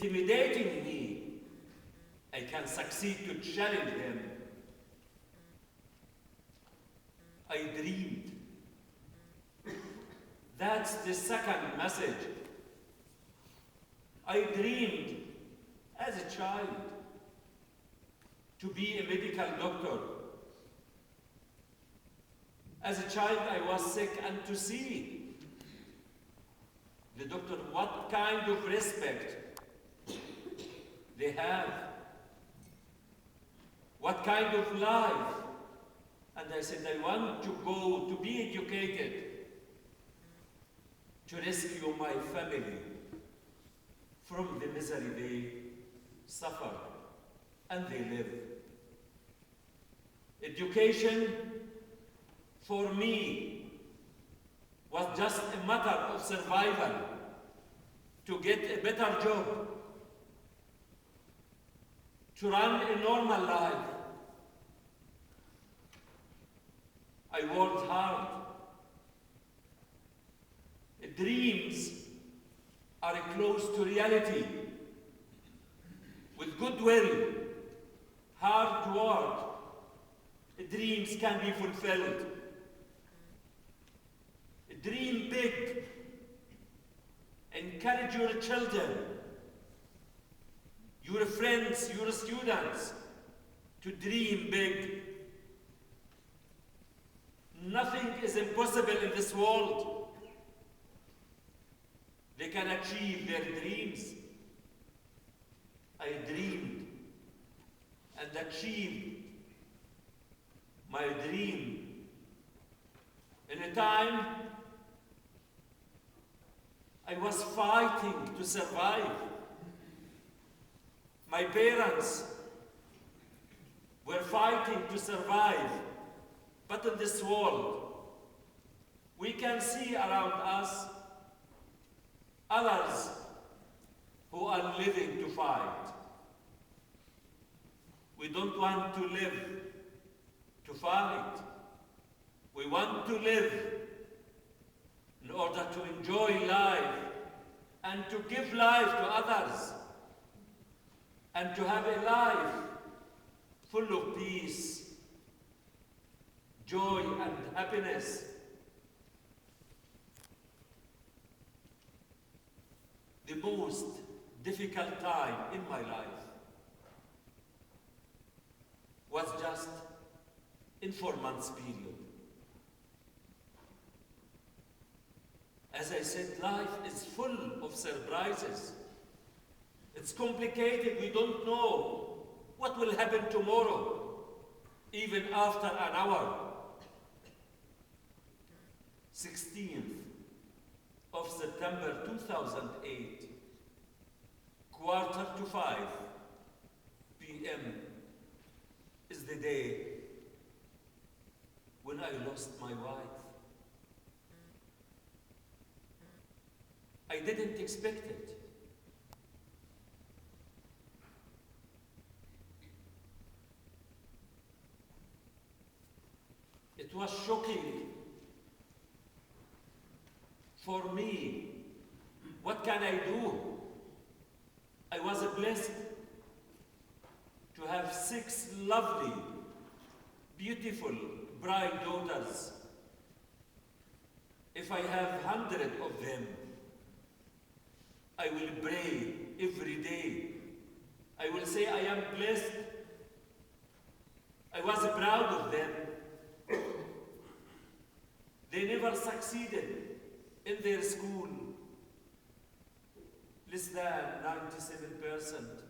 intimidating me, I can succeed to challenge them. I dreamed. That's the second message. I dreamed as a child to be a medical doctor. As a child, I was sick, and to see the doctor, what kind of respect they have, what kind of life. And I said, I want to go to be educated, to rescue my family from the misery they suffer and they live. Education for me was just a matter of survival, to get a better job, to run a normal life. I worked hard. Dreams are close to reality. With goodwill, hard work, dreams can be fulfilled. Dream big. Encourage your children, your friends, your students to dream big. Nothing is impossible in this world. They can achieve their dreams. I dreamed and achieved my dream in a time I was fighting to survive. My parents were fighting to survive. But in this world, we can see around us others who are living to fight. We don't want to live to fight. We want to live in order to enjoy life and to give life to others and to have a life full of peace, joy, and happiness. The most difficult time in my life was just in 4 months period. As I said, life is full of surprises. It's complicated. We don't know what will happen tomorrow, even after an hour. 16th of September 2008, 4:45 p.m. is the day when I lost my wife. I didn't expect it. It was shocking for me. What can I do? I was blessed to have 6 lovely, beautiful bride daughters. If I have 100 of them, I will pray every day. I will say I am blessed. I was proud of them. They never succeeded in their school. Less than 97%.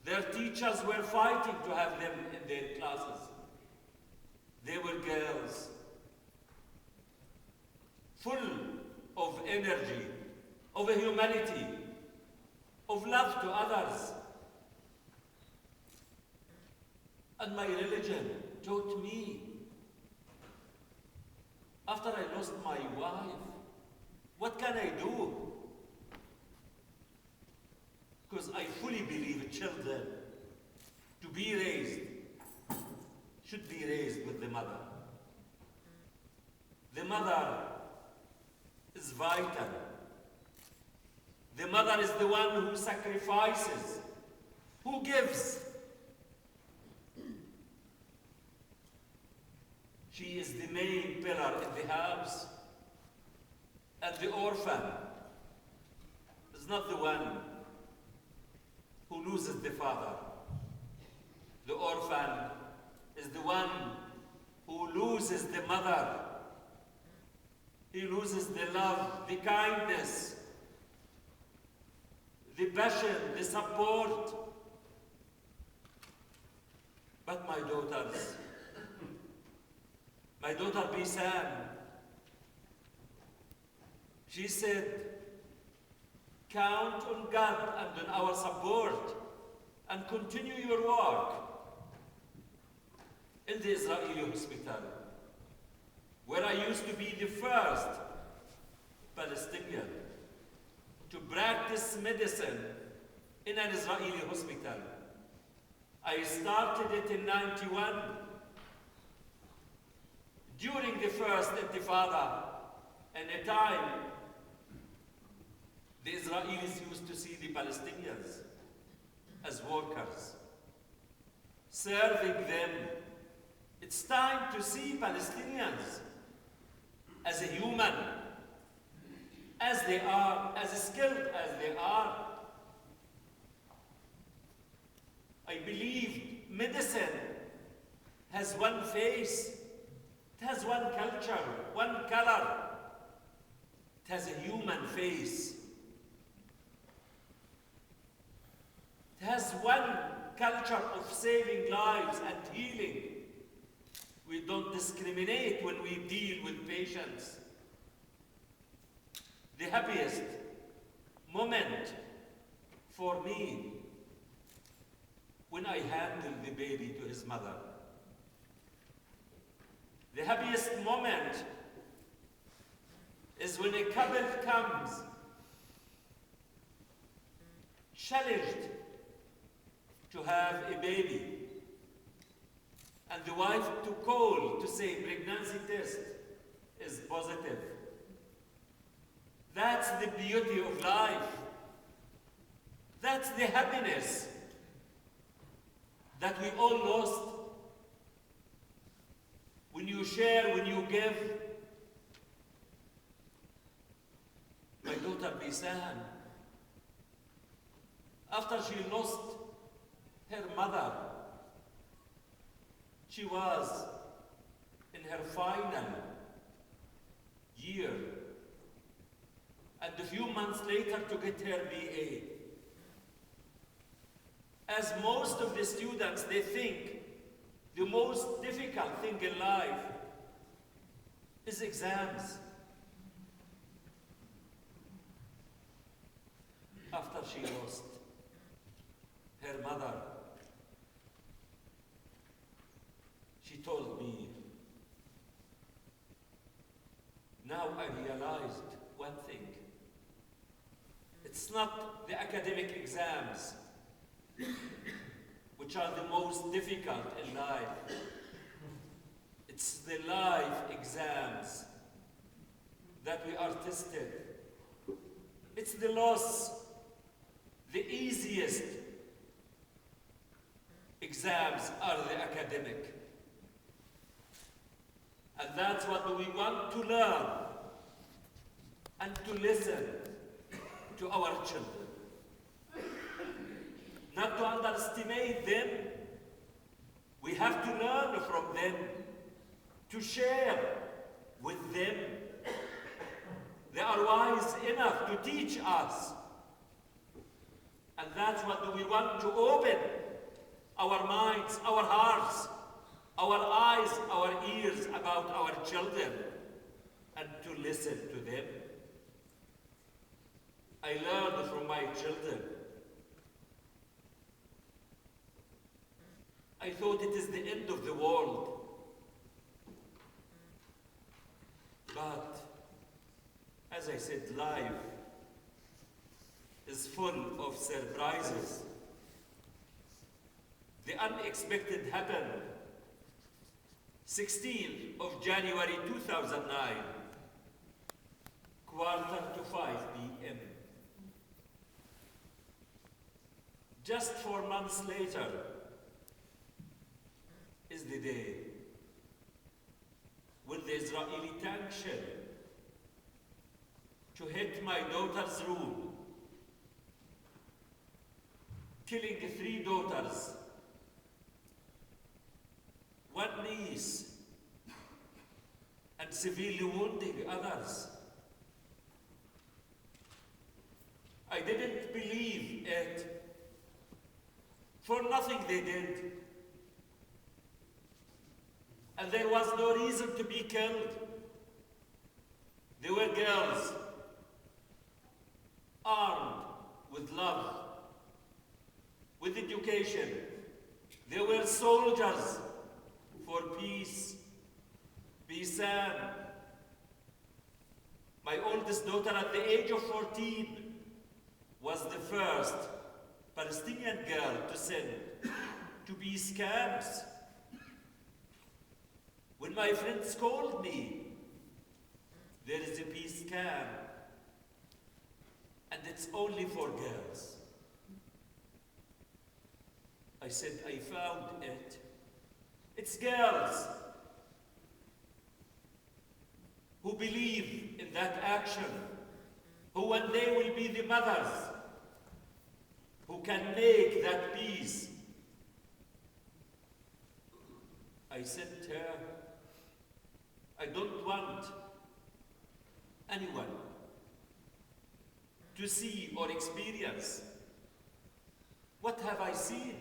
Their teachers were fighting to have them in their classes. They were girls, full of energy, of humanity, of love to others. And my religion taught me, after I lost my wife, what can I do? Because I fully believe children to be raised should be raised with the mother. The mother is vital. The mother is the one who sacrifices, who gives. She is the main pillar in the house. And the orphan is not the one who loses the father. The orphan is the one who loses the mother. He loses the love, the kindness, the passion, the support. But my daughter Bisan, she said, count on God and on our support and continue your work in the Israeli hospital, where I used to be the first Palestinian to practice medicine in an Israeli hospital. I started it in '91 during the first Intifada, and a time the Israelis used to see the Palestinians as workers, serving them. It's time to see Palestinians as a human, as they are, as skilled as they are. I believe medicine has one face, it has one culture, one color. It has a human face. It has one culture of saving lives and healing. We don't discriminate when we deal with patients. The happiest moment for me when I handled the baby to his mother. The happiest moment is when a couple comes challenged to have a baby, and the wife to call to say pregnancy test is positive. That's the beauty of life. That's the happiness that we all lost. When you share, when you give. My daughter Bisan, after she lost her mother, she was in her final year, and a few months later to get her BA. As most of the students, they think the most difficult thing in life is exams. After she lost her mother, she told me, now I realized one thing. It's not the academic exams which are the most difficult in life. It's the life exams that we are tested. It's the loss. The easiest exams are the academic. And that's what we want to learn and to listen to our children. Not to underestimate them. We have to learn from them, to share with them. They are wise enough to teach us. And that's what we want to open our minds, our hearts, our eyes, our ears about our children, and to listen to them. I learned from my children. I thought it is the end of the world. But, as I said, life is full of surprises. The unexpected happened 16th of January 2009, 4:45 p.m. Just 4 months later is the day when the Israeli tank shell to hit my daughter's room, killing 3 daughters, 1 niece, and severely wounding others. I didn't believe it. For nothing they did. And there was no reason to be killed. They were girls, armed with love, with education. They were soldiers for peace. Bisam, my oldest daughter at the age of 14, was the first Palestinian girl to send to peace camps. When my friends called me, there is a peace camp, and it's only for girls. I said, I found it. It's girls who believe in that action, who one day will be the mothers, who can make that peace. I said to her, I don't want anyone to see or experience what have I seen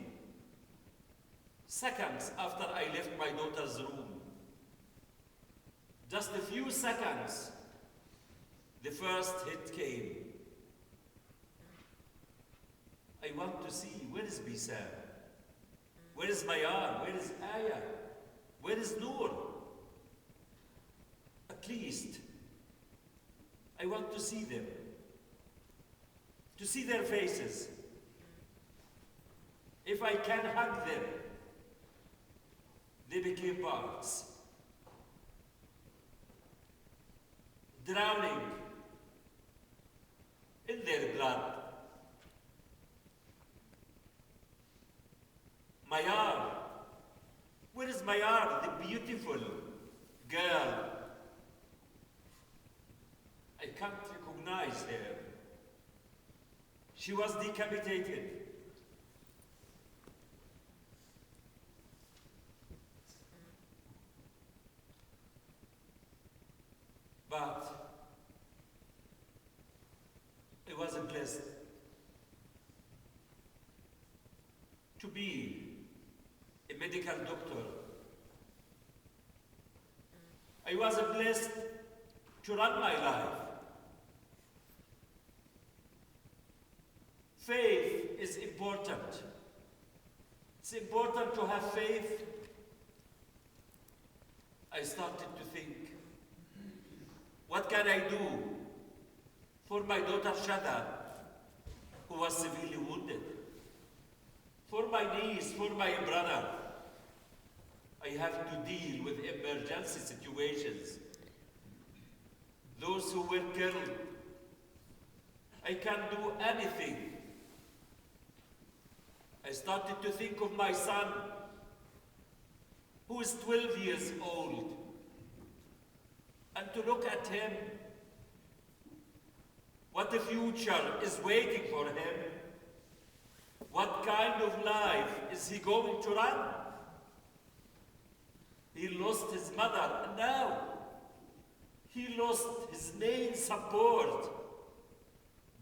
seconds after I left my daughter's room. Just a few seconds, the first hit came. I want to see, where is Bisam? Where is Mayar? Where is Aya? Where is Noor? At least, I want to see them, to see their faces. If I can hug them, they became parts. Drowning in their blood. Mayar, where is Mayar, the beautiful girl? I can't recognize her. She was decapitated. But I was blessed to be a medical doctor. I was blessed to run my life. Faith is important. It's important to have faith. I started to think, what can I do for my daughter Shada, who was severely wounded? For my niece, for my brother. I have to deal with emergency situations. Those who were killed. I can't do anything. I started to think of my son, who is 12 years old, and to look at him. What the future is waiting for him? What kind of life is he going to run? He lost his mother, and now he lost his main support.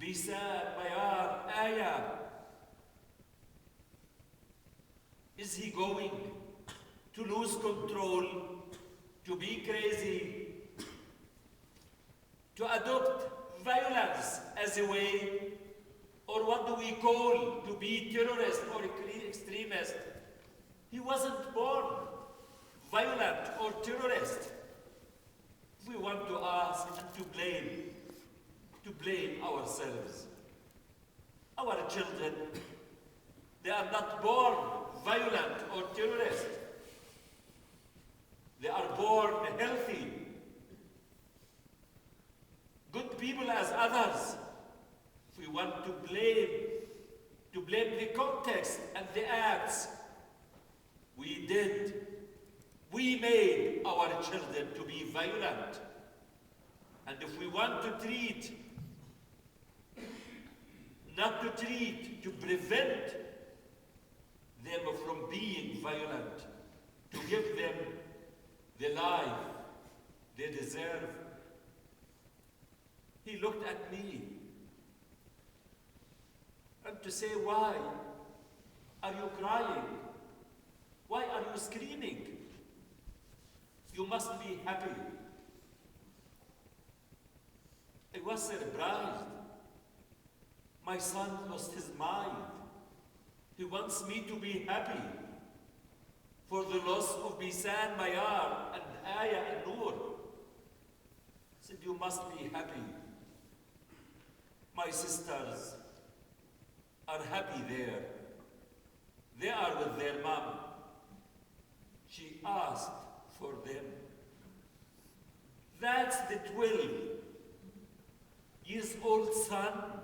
Bisam, Mayar, Aya. Is he going to lose control, to be crazy, to adopt violence as a way, or what do we call to be terrorist or extremist? He wasn't born violent or terrorist. We want to ask and to blame ourselves. Our children, they are not born violent or terrorist. They are born healthy, good people as others. We want to to blame the context and the acts. We did. We made our children to be violent. And if we want to treat, not to treat, to prevent them from being violent, to give them the life they deserve. He looked at me and to say, why are you crying? Why are you screaming? You must be happy. I was surprised. My son lost his mind. He wants me to be happy for the loss of Bisan, Mayar, and Aya and Noor. I said, you must be happy. My sisters are happy there. They are with their mom. She asked for them. That's the 12-year-old son.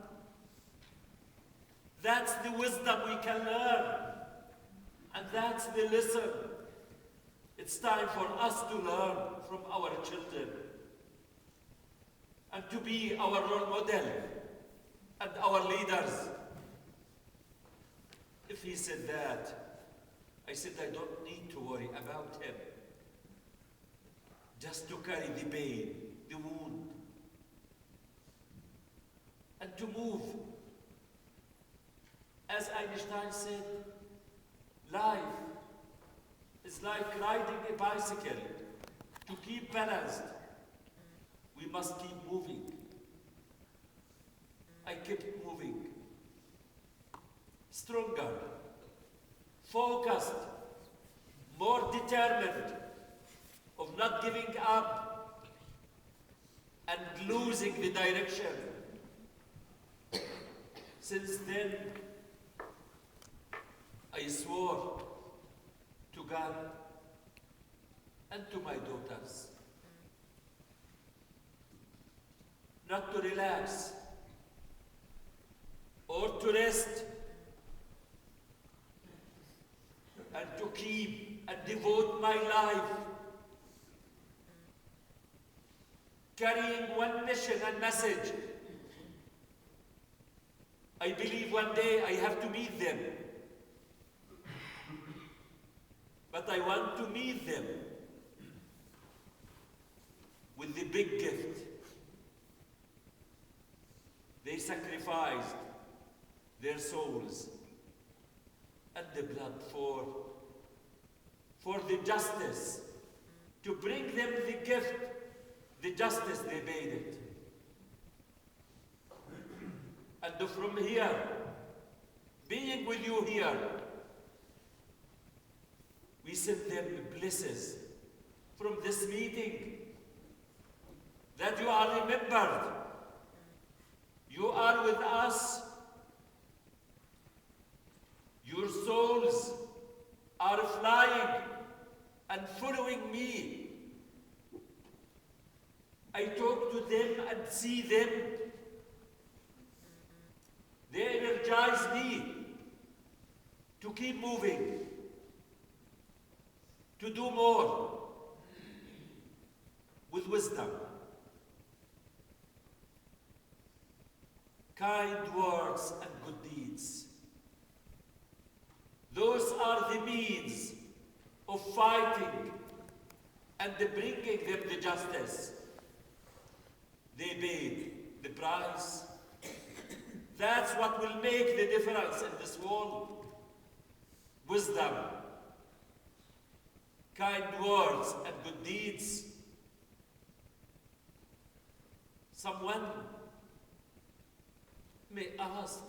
That's the wisdom we can learn. And that's the lesson. It's time for us to learn from our children and to be our role model and our leaders. If he said that, I said, I don't need to worry about him. Just to carry the pain, the wound, and to move. As Einstein said, life is like riding a bicycle. To keep balanced, we must keep moving. I kept moving. Stronger, focused, more determined, of not giving up and losing the direction. Since then, I swore to God and to my daughters not to relax or to rest, and to keep and devote my life carrying one mission and message. I believe one day I have to meet them. But I want to meet them with the big gift. They sacrificed their souls and the blood for the justice, to bring them the gift, the justice they made it. And from here, being with you here, we send them blessings from this meeting, that you are remembered. You are with us. Your souls are flying and following me. I talk to them and see them. They energize me to keep moving, to do more with wisdom. Kind words and good deeds. Those are the means of fighting and bringing them the justice. They paid the price. That's what will make the difference in this world. Wisdom, kind words and good deeds. Someone may ask,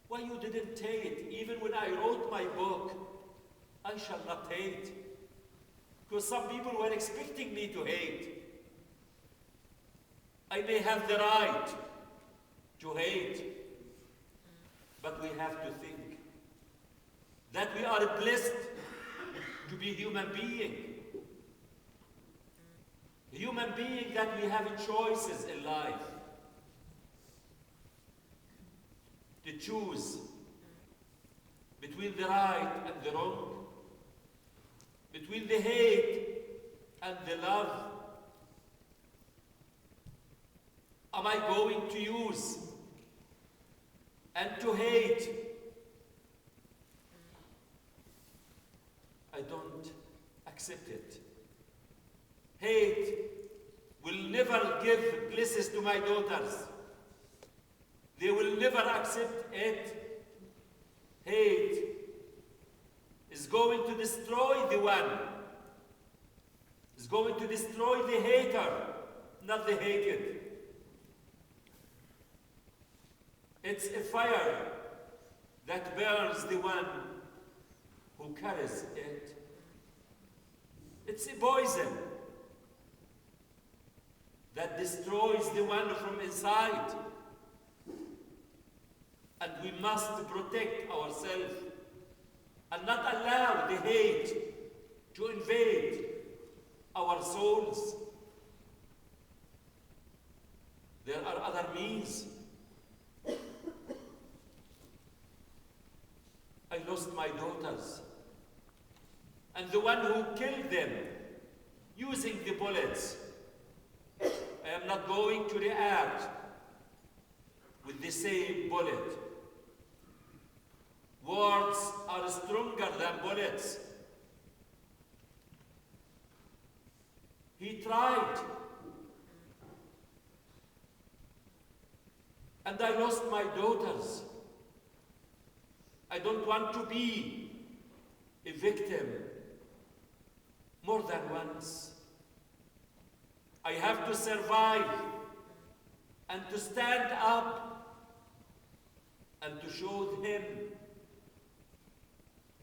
why you didn't hate? Even when I wrote my book, I shall not hate. Because some people were expecting me to hate. I may have the right to hate, but we have to think that we are blessed to be human being. Human being, that we have choices in life. to choose between the right and the wrong, between the hate and the love? Am I going to use and to hate? I don't accept it. Hate will never give blessings to my daughters. They will never accept it. Hate is going to destroy the one. Is going to destroy the hater, not the hated. It's a fire that burns the one who carries it. It's a poison that destroys the one from inside. And we must protect ourselves and not allow the hate to invade our souls. There are other means. I lost my daughters, and the one who killed them using the bullets, I am not going to react with the same bullet. Words are stronger than bullets. He tried, and I lost my daughters. I don't want to be a victim more than once. I have to survive and to stand up and to show him,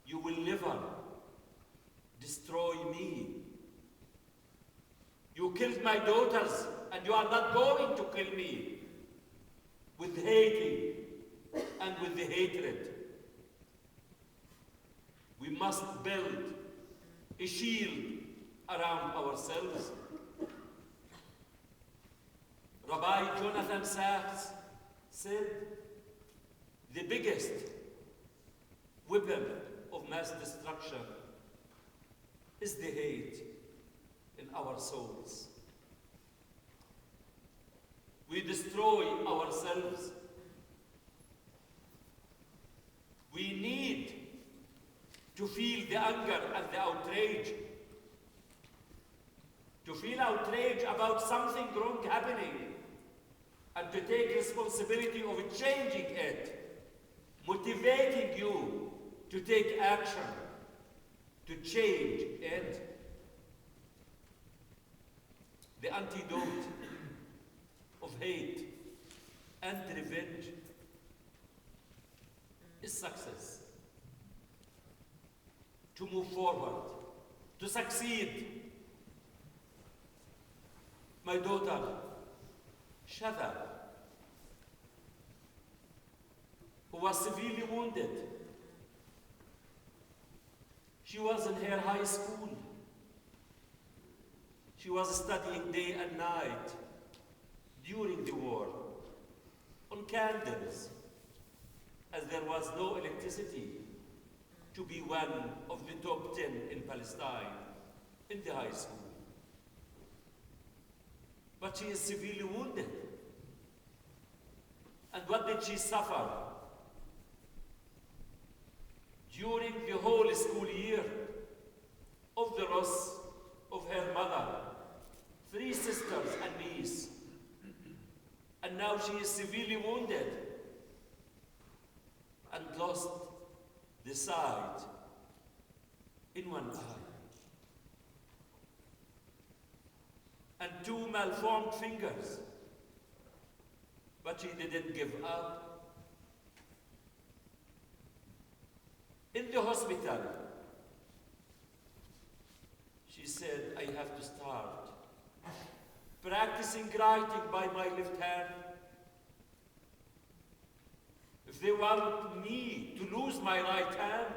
you will never destroy me. You killed my daughters, and you are not going to kill me with hating and with the hatred. We must build a shield around ourselves. Rabbi Jonathan Sachs said, the biggest weapon of mass destruction is the hate in our souls. We destroy ourselves. We need to feel the anger and the outrage, to feel outrage about something wrong happening, and to take responsibility of changing it, motivating you to take action, to change it. The antidote of hate and revenge is success. To move forward, to succeed. My daughter, Shada, who was severely wounded, she was in her high school. She was studying day and night during the war on candles, as there was no electricity, to be one of the top 10 in Palestine in the high school. But she is severely wounded. And what did she suffer? During the whole school year, of the loss of her mother, 3 sisters and niece. And now she is severely wounded and lost the sight in one eye. And 2 malformed fingers. But she didn't give up. In the hospital, she said, I have to start practicing writing by my left hand. If they want me to lose my right hand,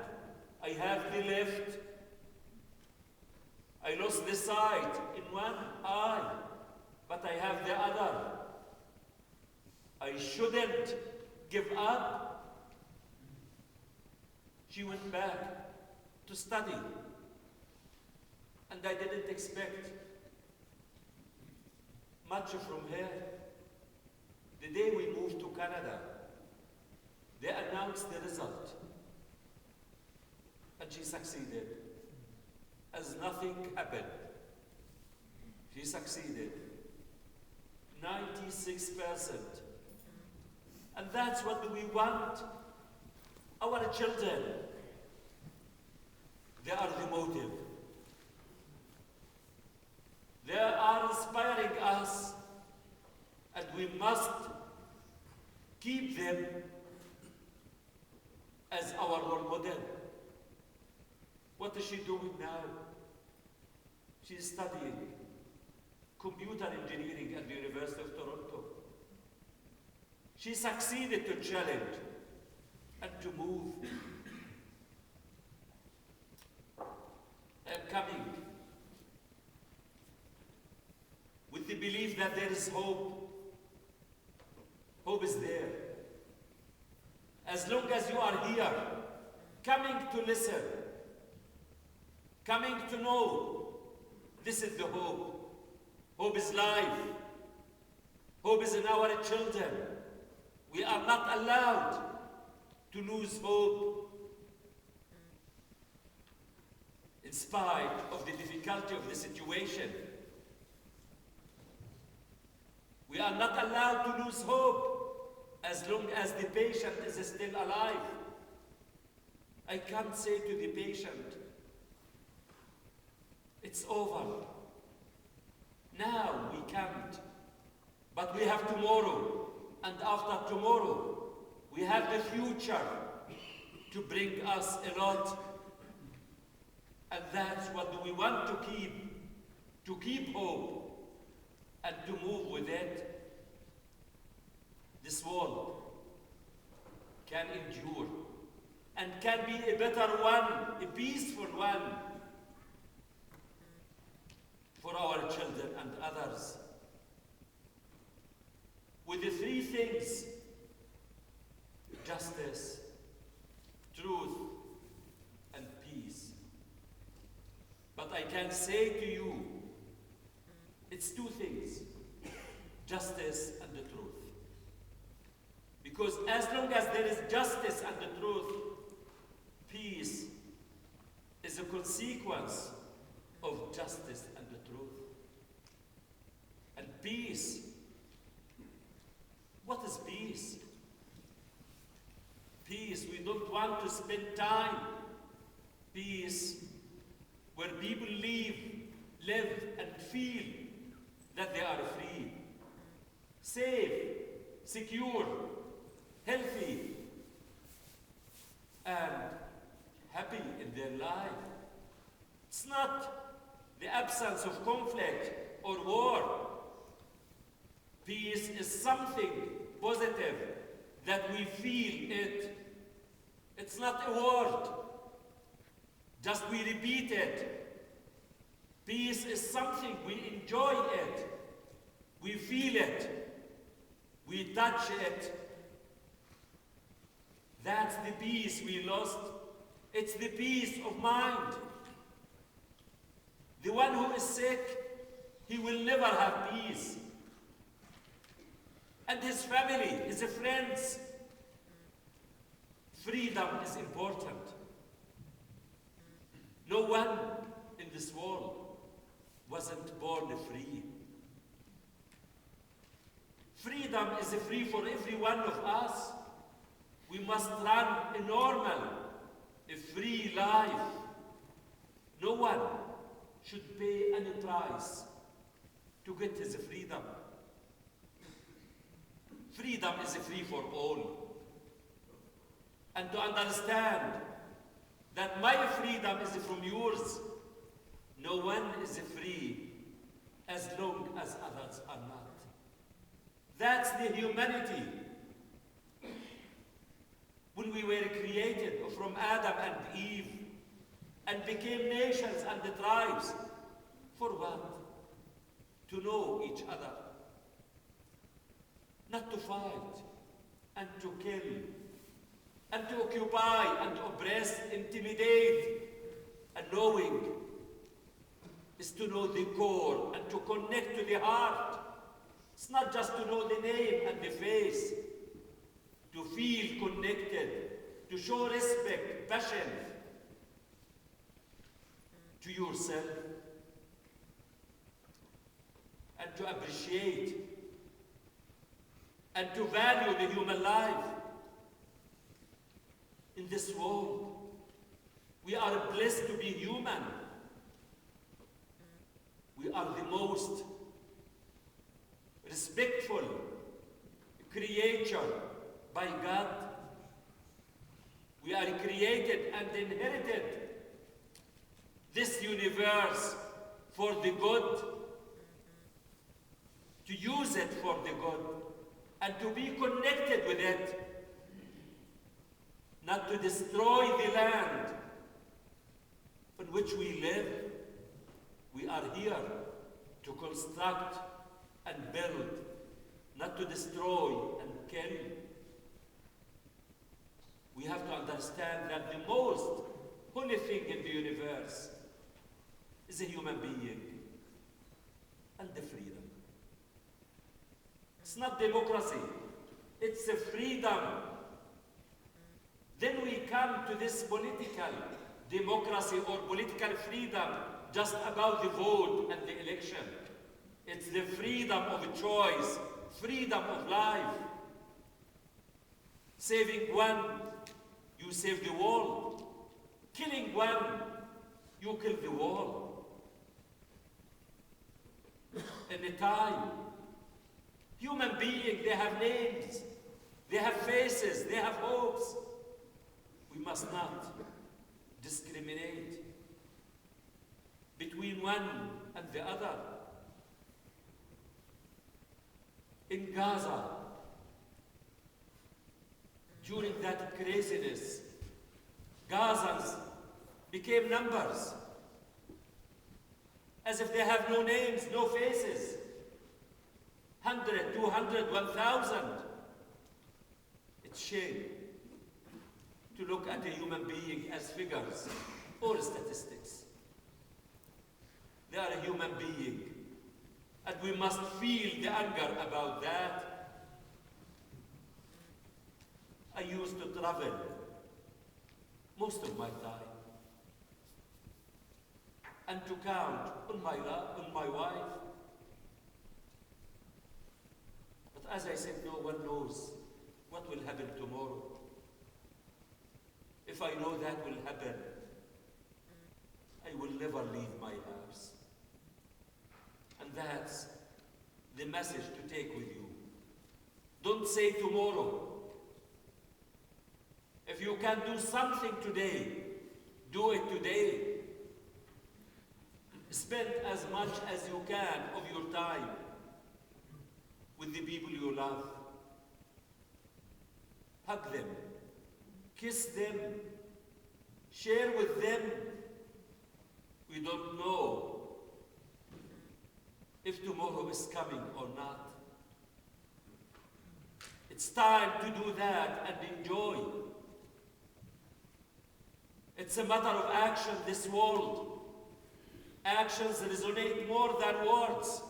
I have the left. I lost the sight in one eye, but I have the other. I shouldn't give up. she went back to study. And I didn't expect much from her. The day we moved to Canada, they announced the result. And she succeeded. As nothing happened. She succeeded. 96%. And that's what we want. Our children, they are the motive. They are inspiring us, and we must keep them as our role model. What is she doing now? She's studying computer engineering at the University of Toronto. She succeeded to challenge and to move. I'm coming with the belief that there is hope. Hope is there. As long as you are here, coming to listen, coming to know, this is the hope. Hope is life. Hope is in our children. We are not allowed to lose hope. In spite of the difficulty of the situation, we are not allowed to lose hope as long as the patient is still alive. I can't say to the patient, it's over. Now we can't. But we have tomorrow, and after tomorrow, we have the future to bring us a lot. And that's what we want to keep hope and to move with it. This world can endure and can be a better one, a peaceful one for our children and others. With the three things: justice, truth, and peace. But I can say to you, it's two things: justice and the truth. Because as long as there is justice and the truth, peace is a consequence of justice and the truth. And peace, what is peace? Peace, we don't want to spend time. Peace, where people live and feel that they are free, safe, secure, healthy, and happy in their life. It's not the absence of conflict or war. Peace is something positive that we feel it. It's not a word, just we repeat it. Peace is something we enjoy it, we feel it, we touch it. That's the peace we lost. It's the peace of mind. The one who is sick, he will never have peace. And his family, his friends. Freedom is important. No one in this world wasn't born free. Freedom is free for every one of us. We must run a normal, a free life. No one should pay any price to get his freedom. Freedom is free for all. And to understand that my freedom is from yours, no one is free as long as others are not. That's the humanity. When we were created from Adam and Eve and became nations and the tribes, for what? To know each other. Not to fight and to kill and to occupy and oppress, intimidate. And knowing is to know the core and to connect to the heart. It's not just to know the name and the face, to feel connected, to show respect, passion to yourself, and to appreciate and to value the human life in this world. We are blessed to be human. We are the most respectful creature by God. We are created and inherited this universe for the good, to use it for the good, and to be connected with it, not to destroy the land on which we live. We are here to construct and build, not to destroy and kill. We have to understand that the most holy thing in the universe is a human being and the freedom. It's not democracy, it's a freedom. Then we come to this political democracy or political freedom just about the vote and the election. It's the freedom of choice, freedom of life. Saving one, you save the world. Killing one, you kill the world. In a time, human beings, they have names, they have faces, they have hopes. We must not discriminate between one and the other. In Gaza, during that craziness, Gazans became numbers, as if they have no names, no faces. 100, 200, 1,000. It's shame to look at a human being as figures or statistics. They are a human being, and we must feel the anger about that. I used to travel most of my time and to count on my wife. But as I said, no one knows what will happen tomorrow. If I know that will happen, I will never leave my house. And that's the message to take with you. Don't say tomorrow. If you can do something today, do it today. Spend as much as you can of your time with the people you love. Hug them, kiss them, share with them. We don't know if tomorrow is coming or not. It's time to do that and enjoy. It's a matter of action, this world. Actions resonate more than words.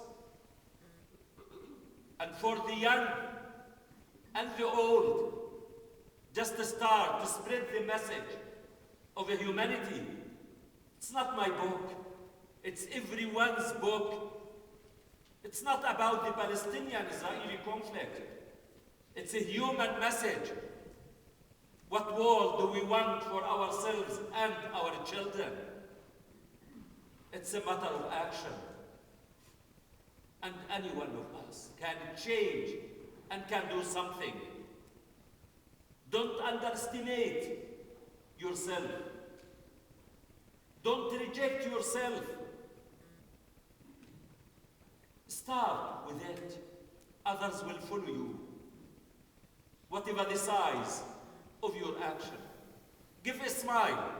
And for the young and the old, just to start to spread the message of a humanity. It's not my book. It's everyone's book. It's not about the Palestinian-Israeli conflict. It's a human message. What world do we want for ourselves and our children? It's a matter of action. And any one of us can change and can do something. Don't underestimate yourself. Don't reject yourself. Start with it. Others will follow you. Whatever the size of your action. Give a smile.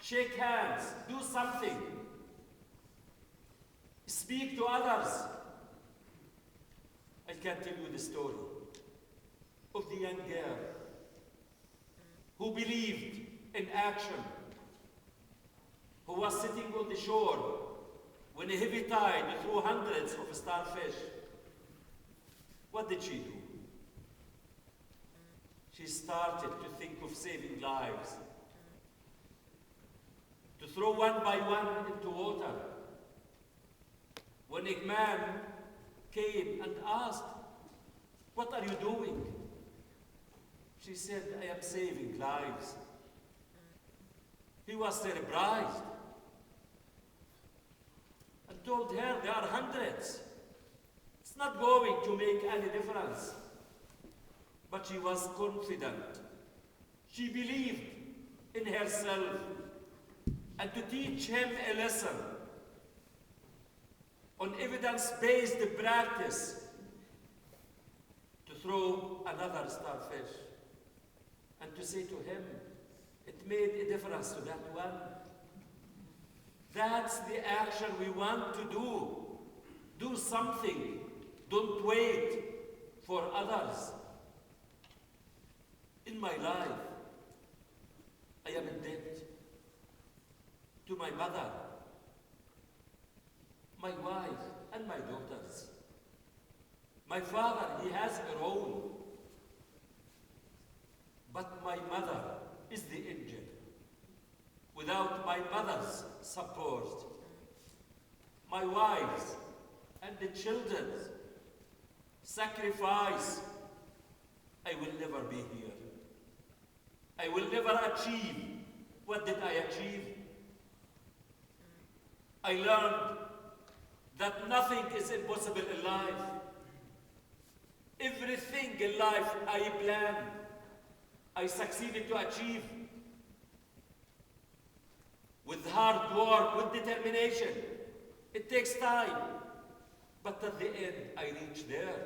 Shake hands. Do something. Speak to others. I can tell you the story of the young girl who believed in action, who was sitting on the shore when a heavy tide threw hundreds of starfish. What did she do? She started to think of saving lives, to throw one by one into water. When a man came and asked, "What are you doing?" She said, "I am saving lives." He was surprised and told her, "There are hundreds. It's not going to make any difference." But she was confident. She believed in herself, and to teach him a lesson on evidence-based practice, to throw another starfish and to say to him, it made a difference to that one. That's the action we want to do. Do something. Don't wait for others. In my life, I am in debt to my mother, my wife, and my daughters. My father, he has a role, but my mother is the engine. Without my mother's support, my wife's and the children's sacrifice, I will never be here. I will never achieve. What did I achieve? I learned that nothing is impossible in life. Everything in life I planned, I succeeded to achieve. With hard work, with determination. It takes time, but at the end, I reach there.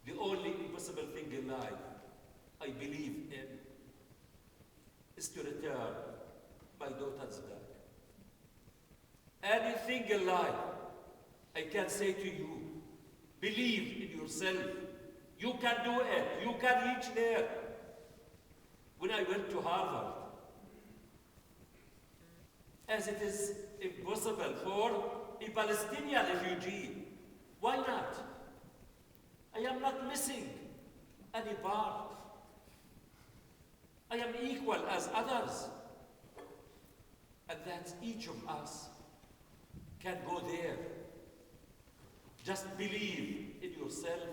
The only impossible thing in life I believe in is to return my daughters back. Anything in life, I can say to you, believe in yourself. You can do it. You can reach there. When I went to Harvard, as it is impossible for a Palestinian refugee, why not? I am not missing any part. I am equal as others. And that each of us can go there. Just believe in yourself.